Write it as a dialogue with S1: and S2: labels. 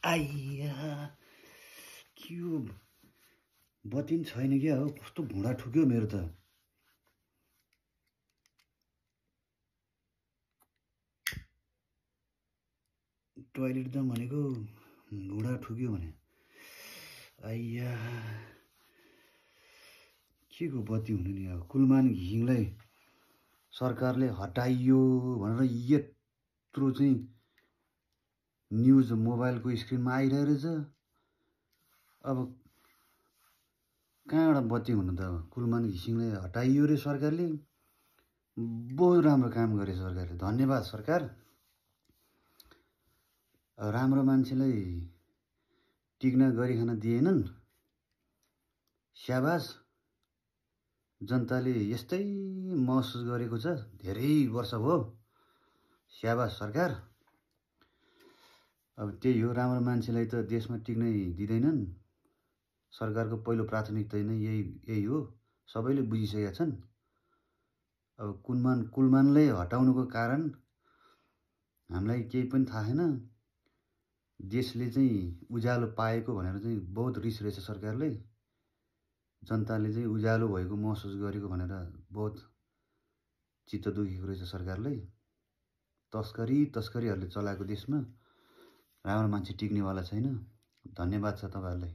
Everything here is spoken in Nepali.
S1: आइया के हो बत्ती पनि छैन क्या हो कस्तो भुँडा ठुक्यो मेरो त टोयलेट जाउँ भनेको भुँडा ठुक्यो भने आइया के को बत्ती हुनु नि अब कुलमान घिसिङलाई सरकारले हटाइयो भनेर यत्रो चाहिँ न्युज मोबाइलको स्क्रिनमा आइरहेछ अब कहाँबाट बत्ती हुनु त अब कुलमान घिसिङलाई हटाइयो रे सरकारले बहुत राम्रो काम गरे सरकारले धन्यवाद सरकार राम्रो मान्छेलाई टिक्न गरिखान दिएनन् स्याबास जनताले यस्तै महसुस गरेको छ धेरै वर्ष भयो स्याबास सरकार अब त्यही हो राम्रो मान्छेलाई त देशमा टिक्नै दिँदैनन् सरकारको पहिलो प्राथमिकता नै यही हो सबैले बुझिसकेका छन् अब कुलमानलाई हटाउनुको कारण हामीलाई केही पनि थाहा छैन देशले चाहिँ उज्यालो पाएको भनेर चाहिँ बहुत रिस रहेछ सरकारले जनताले चाहिँ उज्यालो भएको महसुस गरेको भनेर बहुत चित्त दुखेको रहेछ सरकारले तस्करीहरूले चलाएको देशमा राम्रो मान्छे टिक्नेवाला छैन धन्यवाद छ तपाईहरुलाई